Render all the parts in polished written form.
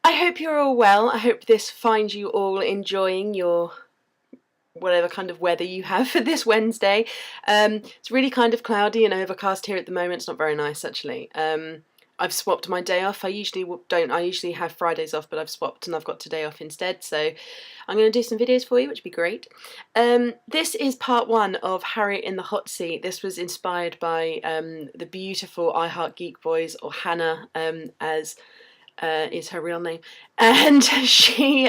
I hope you're all well. I hope this finds you all enjoying your whatever kind of weather you have for this Wednesday. It's really kind of cloudy and overcast here at the moment. It's not very nice actually. I've swapped my day off. I usually don't. I usually have Fridays off, but I've swapped and I've got today off instead. So I'm going to do some videos for you, which would be great. This is part one of Harriet in the Hot Seat. This was inspired by the beautiful iheartgeekboys, or Hannah, as is her real name, and she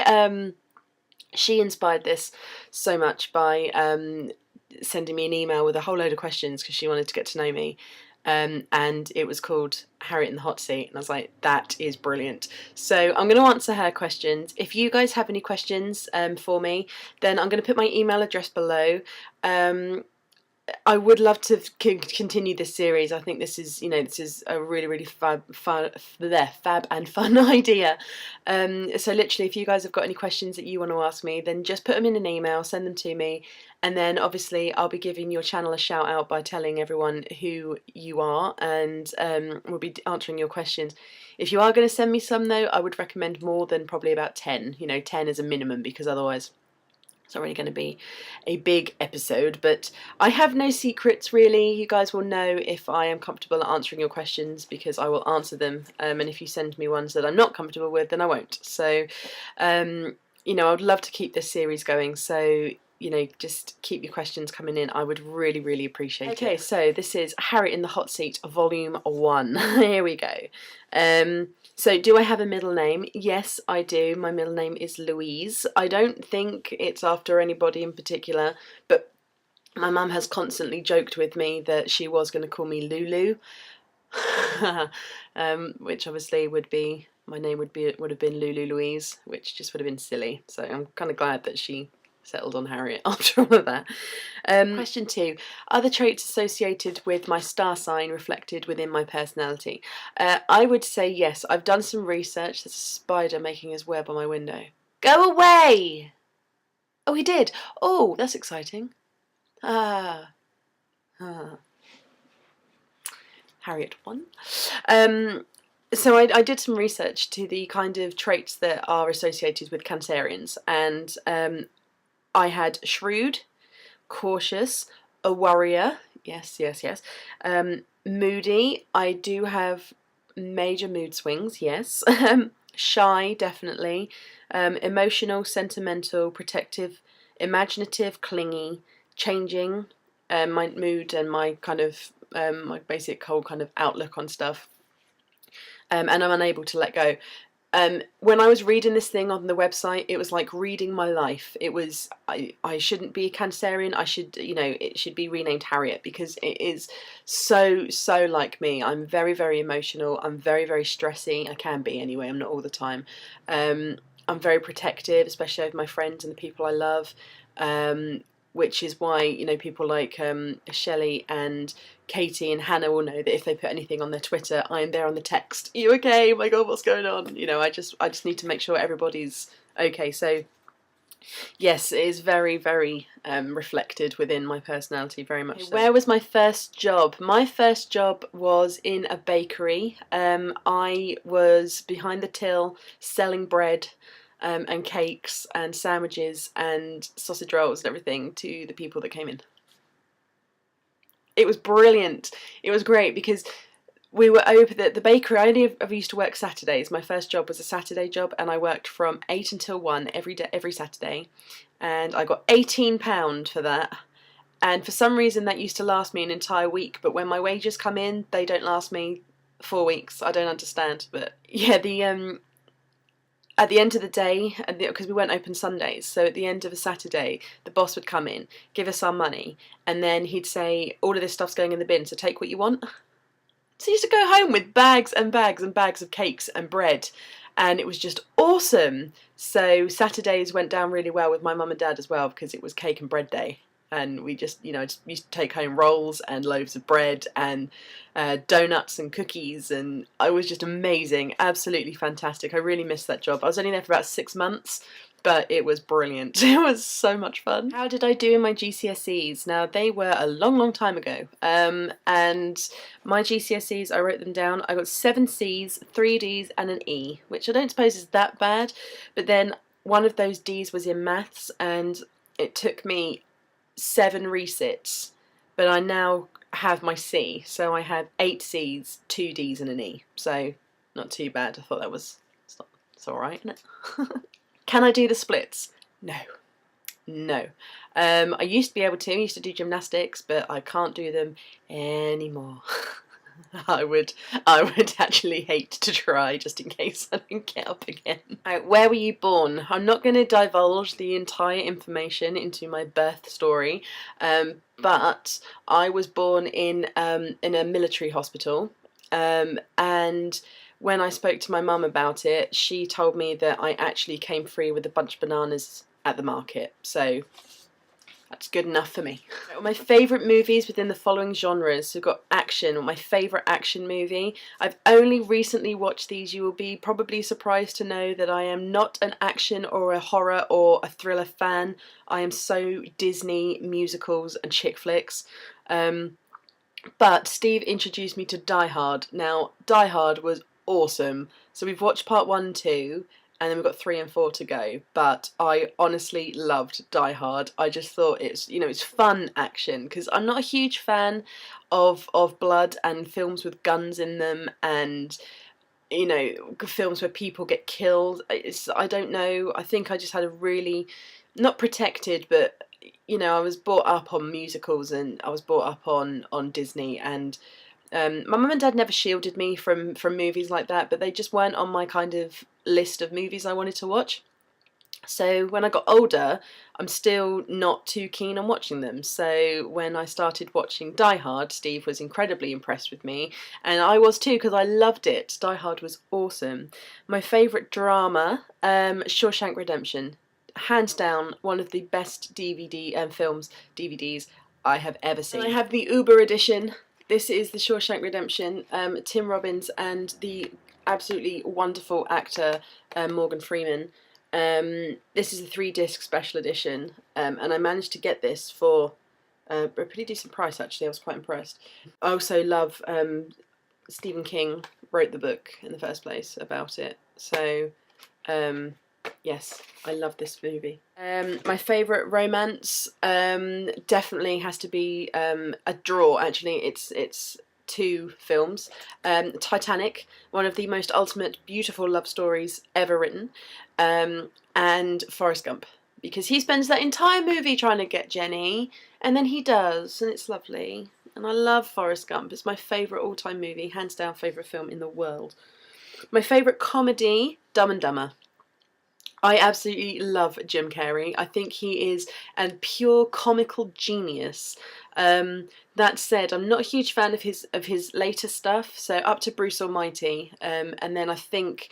inspired this so much by sending me an email with a whole load of questions because she wanted to get to know me. And it was called Harriet in the Hot Seat, and I was like, that is brilliant. So I'm going to answer her questions. If you guys have any questions for me, then I'm going to put my email address below. I would love to continue this series. I think this is, this is a really fab and fun idea. So literally, if you guys have got any questions that you want to ask me, then just put them in an email, send them to me, and then obviously I'll be giving your channel a shout out by telling everyone who you are, and we'll be answering your questions. If you are going to send me some though, I would recommend more than probably about 10. 10 is a minimum, because otherwise it's not really going to be a big episode. But I have no secrets really. You guys will know if I am comfortable at answering your questions, because I will answer them. And if you send me ones that I'm not comfortable with, then I won't. So, I would love to keep this series going. So, just keep your questions coming in. I would really appreciate it. Okay, so this is Harriet in the Hot Seat, Volume 1. Here we go. So do I have a middle name? Yes, I do. My middle name is Louise. I don't think it's after anybody in particular, but my mum has constantly joked with me that she was going to call me Lulu, which obviously would be, my name would have been Lulu Louise, which just would have been silly. So I'm kind of glad that she settled on Harriet after all of that. Question 2. Are the traits associated with my star sign reflected within my personality? I would say yes. I've done some research. There's a spider making his web on my window. Go away! Oh, he did. Oh, that's exciting. Harriet won. So I did some research to the kind of traits that are associated with Cancerians, and I had shrewd, cautious, a worrier, yes, moody, I do have major mood swings, yes, shy, definitely, emotional, sentimental, protective, imaginative, clingy, changing, my mood and my kind of, my basic whole kind of outlook on stuff, and I'm unable to let go. When I was reading this thing on the website, it was like reading my life. It was, I shouldn't be a Cancerian. I should, it should be renamed Harriet, because it is so like me. I'm very emotional. I'm very stressy. I can be anyway. I'm not all the time. I'm very protective, especially over my friends and the people I love. Which is why, people like Shelley and Katie and Hannah will know that if they put anything on their Twitter, I am there on the text. Are you okay? Oh my God, what's going on? I just need to make sure everybody's okay. So yes, it is very reflected within my personality, very much so. Where was my first job? My first job was in a bakery. I was behind the till selling bread and cakes and sandwiches and sausage rolls and everything to the people that came in. It was brilliant. It was great because we were open at the bakery. I only ever used to work Saturdays. My first job was a Saturday job, and I worked from 8 until 1 every day, every Saturday, and I got £18 for that. And for some reason that used to last me an entire week, but when my wages come in, they don't last me 4 weeks. I don't understand, but yeah, at the end of the day, because we weren't open Sundays, so at the end of a Saturday, the boss would come in, give us our money, and then he'd say, all of this stuff's going in the bin, so take what you want. So I used to go home with bags and bags and bags of cakes and bread, and it was just awesome. So Saturdays went down really well with my mum and dad as well, because it was cake and bread day. And we just, just used to take home rolls and loaves of bread and donuts and cookies, and it was just amazing, absolutely fantastic. I really missed that job. I was only there for about 6 months, but it was brilliant. It was so much fun. How did I do in my GCSEs? Now, they were a long, long time ago, and my GCSEs, I wrote them down. I got 7 C's, 3 D's and an E, which I don't suppose is that bad, but then one of those D's was in maths, and it took me 7 resits, but I now have my C, so I have 8 C's, 2 D's and an E, so not too bad. I thought that was, it's alright, isn't it? Can I do the splits? No. No. I used to be able to. I used to do gymnastics, but I can't do them anymore. I would actually hate to try, just in case I don't get up again. Right, where were you born? I'm not going to divulge the entire information into my birth story, but I was born in a military hospital, and when I spoke to my mum about it, she told me that I actually came free with a bunch of bananas at the market, so that's good enough for me. My favourite movies within the following genres. We've got action, my favourite action movie. I've only recently watched these. You will be probably surprised to know that I am not an action or a horror or a thriller fan. I am so Disney musicals and chick flicks. But Steve introduced me to Die Hard. Now, Die Hard was awesome. So we've watched part 1 and 2, and then we've got 3 and 4 to go. But I honestly loved Die Hard. I just thought it's, you know, it's fun action, because I'm not a huge fan of blood and films with guns in them, and, you know, films where people get killed. I don't know. I think I just had a really, not protected, but, you know, I was brought up on musicals, and I was brought up on Disney, and my mum and dad never shielded me from movies like that, but they just weren't on my kind of list of movies I wanted to watch. So when I got older, I'm still not too keen on watching them. So when I started watching Die Hard, Steve was incredibly impressed with me, and I was too, because I loved it. Die Hard was awesome. My favourite drama, Shawshank Redemption. Hands down, one of the best DVDs I have ever seen. And I have the Uber edition. This is the Shawshank Redemption, Tim Robbins and the absolutely wonderful actor Morgan Freeman. This is a 3-disc special edition, and I managed to get this for a pretty decent price, actually. I was quite impressed. I also love Stephen King wrote the book in the first place about it, so yes, I love this movie. My favourite romance definitely has to be a draw, actually. It's 2 films. Titanic, one of the most ultimate beautiful love stories ever written, and Forrest Gump, because he spends that entire movie trying to get Jenny, and then he does, and it's lovely. And I love Forrest Gump. It's my favourite all-time movie, hands down favourite film in the world. My favourite comedy, Dumb and Dumber. I absolutely love Jim Carrey. I think he is a pure comical genius. That said, I'm not a huge fan of his later stuff. So up to Bruce Almighty, and then I think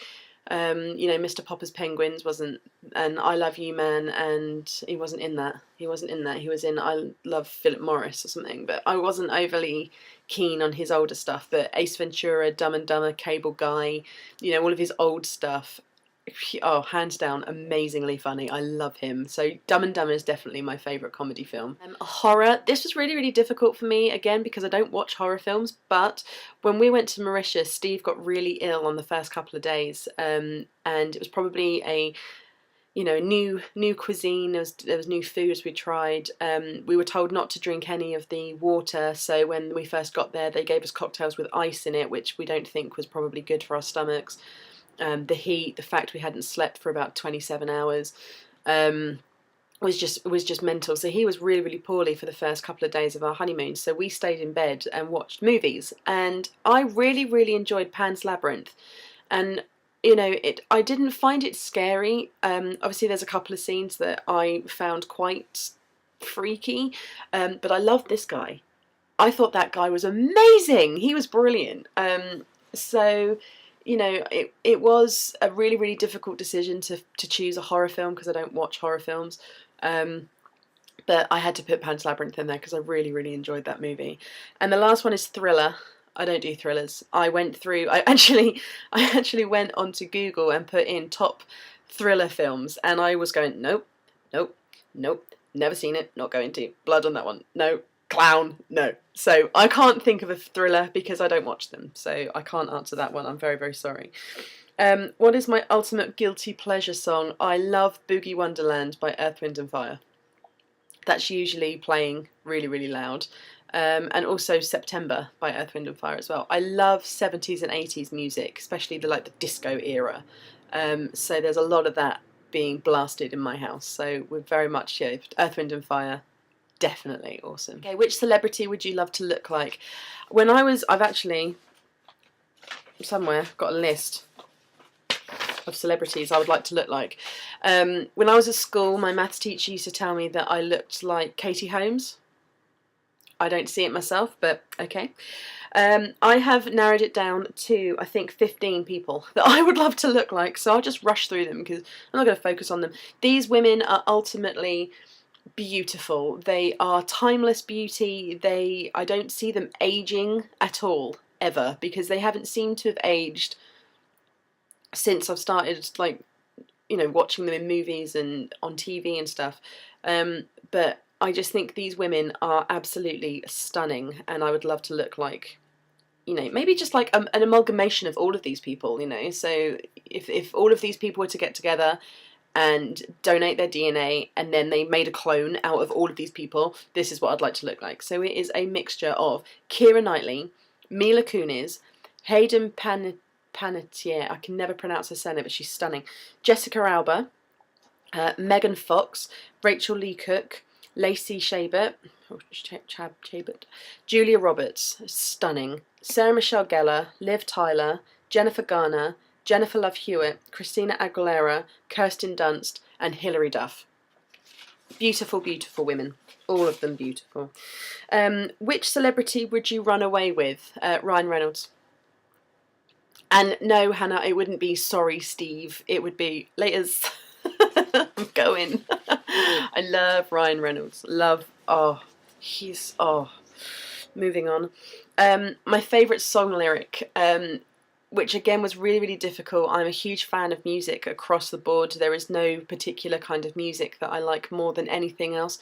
you know, Mr. Popper's Penguins wasn't, and I Love You Man, and he wasn't in that. He wasn't in that. He was in I Love Philip Morris or something. But I wasn't overly keen on his older stuff. But Ace Ventura, Dumb and Dumber, Cable Guy, you know, all of his old stuff. Oh, hands down, amazingly funny. I love him. So Dumb and Dumber is definitely my favourite comedy film. Horror. This was really, really difficult for me, again, because I don't watch horror films, but when we went to Mauritius, Steve got really ill on the first couple of days, and it was probably a, you know, new cuisine. There was new foods we tried. We were told not to drink any of the water, so when we first got there, they gave us cocktails with ice in it, which we don't think was probably good for our stomachs. The heat, the fact we hadn't slept for about 27 hours, was just mental. So he was really, really poorly for the first couple of days of our honeymoon. So we stayed in bed and watched movies, and I really, really enjoyed Pan's Labyrinth. And you know, I didn't find it scary. Obviously, there's a couple of scenes that I found quite freaky, but I loved this guy. I thought that guy was amazing. He was brilliant. So, you know, it was a really, really difficult decision to choose a horror film, because I don't watch horror films. But I had to put Pan's Labyrinth in there because I really, really enjoyed that movie. And the last one is thriller. I don't do thrillers. I actually went onto Google and put in top thriller films, and I was going, nope, nope, nope, never seen it, not going to. Blood on that one, no. Clown, no. So I can't think of a thriller because I don't watch them, so I can't answer that one. I'm very, very sorry. What is my ultimate guilty pleasure song? I love Boogie Wonderland by Earth, Wind and Fire. That's usually playing really, really loud. And also September by Earth, Wind and Fire as well. I love 70s and 80s music, especially the disco era. So there's a lot of that being blasted in my house. So we're very much, Earth, Wind and Fire, definitely awesome. Okay, which celebrity would you love to look like? I've actually somewhere got a list of celebrities I would like to look like. When I was at school, my maths teacher used to tell me that I looked like Katie Holmes. I don't see it myself, but okay. I have narrowed it down to, I think, 15 people that I would love to look like, so I'll just rush through them because I'm not going to focus on them. These women are ultimately beautiful. They are timeless beauty. I don't see them aging at all, ever, because they haven't seemed to have aged since I've started, watching them in movies and on TV and stuff. But I just think these women are absolutely stunning, and I would love to look like, maybe just like an amalgamation of all of these people, So if all of these people were to get together and donate their DNA, and then they made a clone out of all of these people, this is what I'd like to look like. So it is a mixture of Keira Knightley, Mila Kunis, Hayden Panettiere, I can never pronounce her surname, but she's stunning, Jessica Alba, Megan Fox, Rachel Lee Cook, Lacey Chabert, Julia Roberts, stunning, Sarah Michelle Gellar, Liv Tyler, Jennifer Garner, Jennifer Love Hewitt, Christina Aguilera, Kirsten Dunst, and Hilary Duff. Beautiful, beautiful women. All of them beautiful. Which celebrity would you run away with? Ryan Reynolds. And no, Hannah, it wouldn't be sorry, Steve. It would be laters. I'm going. I love Ryan Reynolds. Moving on. My favourite song lyric, which again was really, really difficult. I'm a huge fan of music across the board. There is no particular kind of music that I like more than anything else.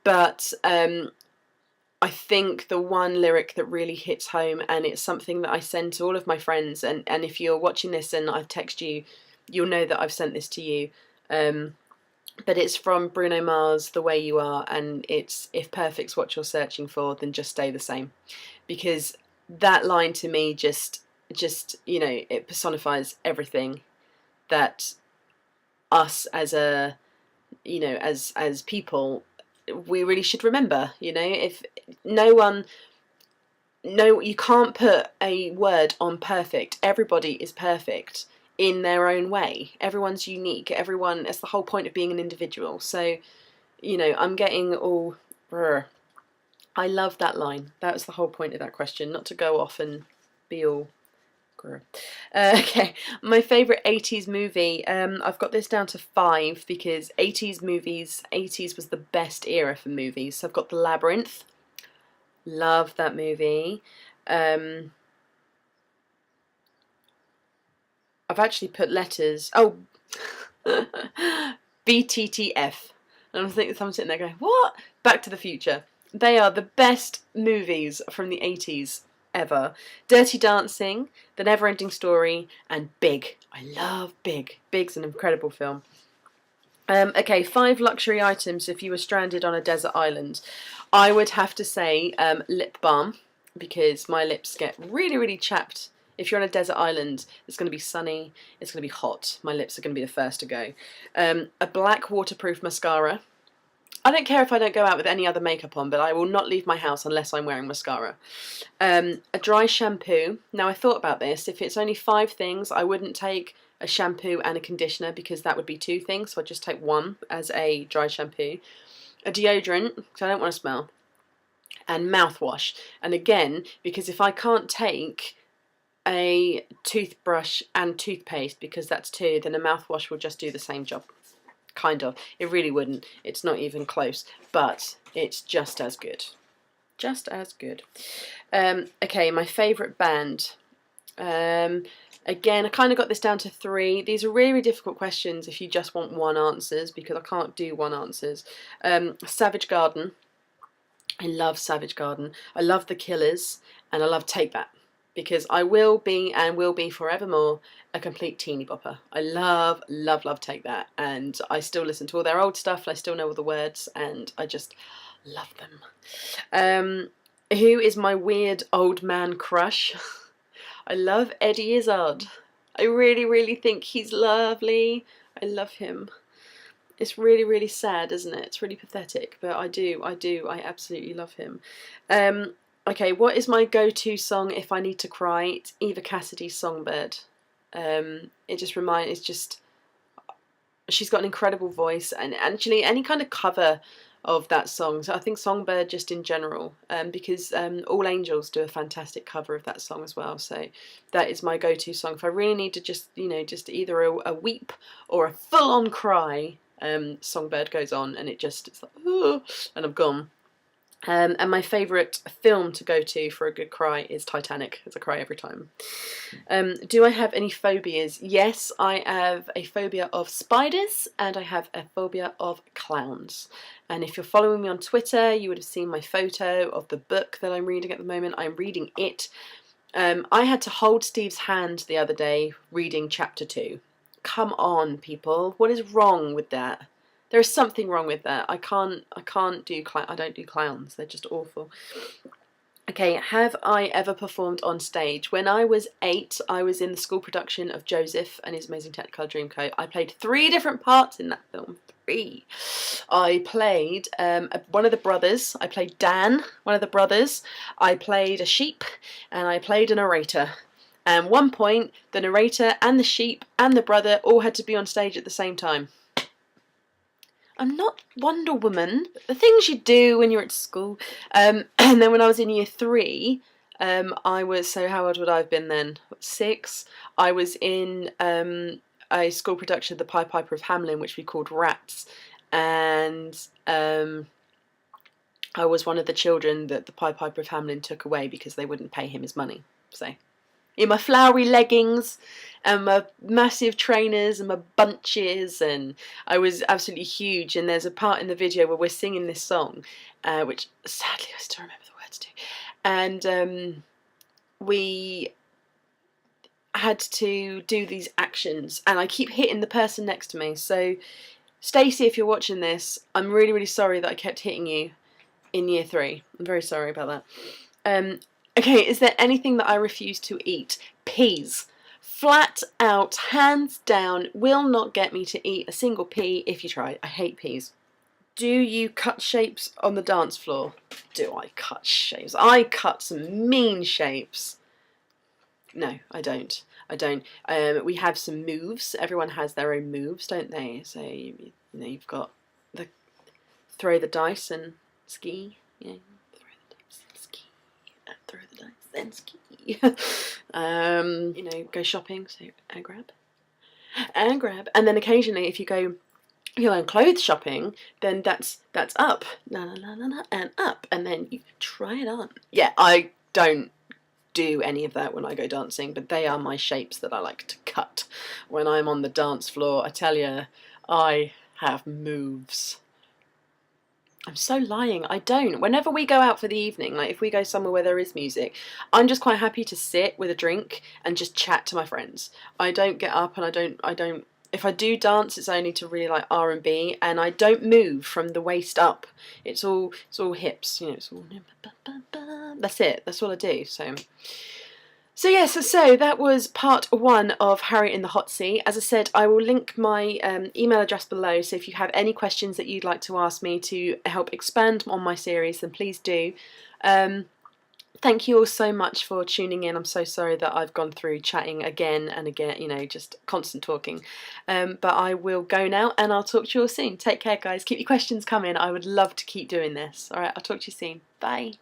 But I think the one lyric that really hits home, and it's something that I send to all of my friends, and if you're watching this and I've texted you, you'll know that I've sent this to you. But it's from Bruno Mars, The Way You Are, and it's, if perfect's what you're searching for, then just stay the same. Because that line to me just it personifies everything that us as as people, we really should remember. If you can't put a word on perfect. Everybody is perfect in their own way. Everyone's unique. It's the whole point of being an individual. So, I'm getting all. I love that line. That was the whole point of that question, not to go off and be all. Okay, my favourite 80s movie. I've got this down to 5 because 80s was the best era for movies. So I've got The Labyrinth. Love that movie. I've actually put letters. Oh, BTTF. And I'm sitting there going, what? Back to the Future. They are the best movies from the 80s ever. Dirty Dancing, The Neverending Story, and Big. I love Big. Big's an incredible film. Okay, 5 luxury items if you were stranded on a desert island. I would have to say lip balm, because my lips get really, really chapped. If you're on a desert island, it's going to be sunny, it's going to be hot. My lips are going to be the first to go. A black waterproof mascara. I don't care if I don't go out with any other makeup on, but I will not leave my house unless I'm wearing mascara. A dry shampoo. Now, I thought about this. If it's only 5 things, I wouldn't take a shampoo and a conditioner because that would be 2 things. So I'd just take one as a dry shampoo. A deodorant, because I don't want to smell. And mouthwash. And again, because if I can't take a toothbrush and toothpaste, because that's 2, then a mouthwash will just do the same job. Kind of. It really wouldn't. It's not even close. But it's just as good. Just as good. Okay, my favourite band. Again, I kind of got this down to 3. These are really difficult questions if you just want one answers, because I can't do one answers. Savage Garden. I love Savage Garden. I love The Killers, and I love Take That, because I will be and will be forevermore a complete teeny bopper. I love, love, love Take That, and I still listen to all their old stuff, and I still know all the words, and I just love them. Who is my weird old man crush? I love Eddie Izzard. I really, really think he's lovely. I love him. It's really, really sad, isn't it? It's really pathetic, but I absolutely love him. Okay, what is my go-to song if I need to cry? It's Eva Cassidy's Songbird. It's just, she's got an incredible voice, and actually any kind of cover of that song. So I think Songbird just in general, because All Angels do a fantastic cover of that song as well. So that is my go-to song. If I really need to just, just either a weep or a full-on cry, Songbird goes on, and it's like, oh, and I'm gone. And my favourite film to go to for a good cry is Titanic. It's a cry every time. Do I have any phobias? Yes, I have a phobia of spiders, and I have a phobia of clowns. And if you're following me on Twitter, you would have seen my photo of the book that I'm reading at the moment. I'm reading it. I had to hold Steve's hand the other day reading chapter 2. Come on, people. What is wrong with that? There is something wrong with that. I don't do clowns. They're just awful. Okay, have I ever performed on stage? When I was 8, I was in the school production of Joseph and His Amazing Technicolor Dreamcoat. I played 3 different parts in that film. 3. I played one of the brothers. I played Dan, one of the brothers. I played a sheep, and I played a narrator. And at one point, the narrator and the sheep and the brother all had to be on stage at the same time. I'm not Wonder Woman, but the things you do when you're at school. And then when I was in year 3, how old would I have been then? 6. I was in a school production of The Pied Piper of Hamelin, which we called Rats. And I was one of the children that the Pied Piper of Hamelin took away because they wouldn't pay him his money. So, in my flowery leggings and my massive trainers and my bunches, and I was absolutely huge. And there's a part in the video where we're singing this song, which sadly I still remember the words to, and we had to do these actions, and I keep hitting the person next to me. So Stacey, if you're watching this, I'm really, really sorry that I kept hitting you in year 3. I'm very sorry about that. Okay, is there anything that I refuse to eat? Peas. Flat out, hands down, will not get me to eat a single pea if you try. I hate peas. Do you cut shapes on the dance floor? Do I cut shapes? I cut some mean shapes. No, I don't. We have some moves. Everyone has their own moves, don't they? So, you've got the throw the dice and ski. Yeah. Throw the dice, then ski. Go shopping, so and grab. And then occasionally if you go clothes shopping, then that's up. And up. And then you try it on. Yeah, I don't do any of that when I go dancing, but they are my shapes that I like to cut. When I'm on the dance floor, I tell you, I have moves. I'm so lying. I don't. Whenever we go out for the evening, like if we go somewhere where there is music, I'm just quite happy to sit with a drink and just chat to my friends. I don't get up, and I don't. If I do dance, it's only to really like R&B, and I don't move from the waist up. It's all hips. It's all. That's it. That's all I do. So yes, so that was part 1 of Harriet in the Hot Seat. As I said, I will link my email address below, so if you have any questions that you'd like to ask me to help expand on my series, then please do. Thank you all so much for tuning in. I'm so sorry that I've gone through chatting again and again, just constant talking. But I will go now, and I'll talk to you all soon. Take care, guys. Keep your questions coming. I would love to keep doing this. All right, I'll talk to you soon. Bye.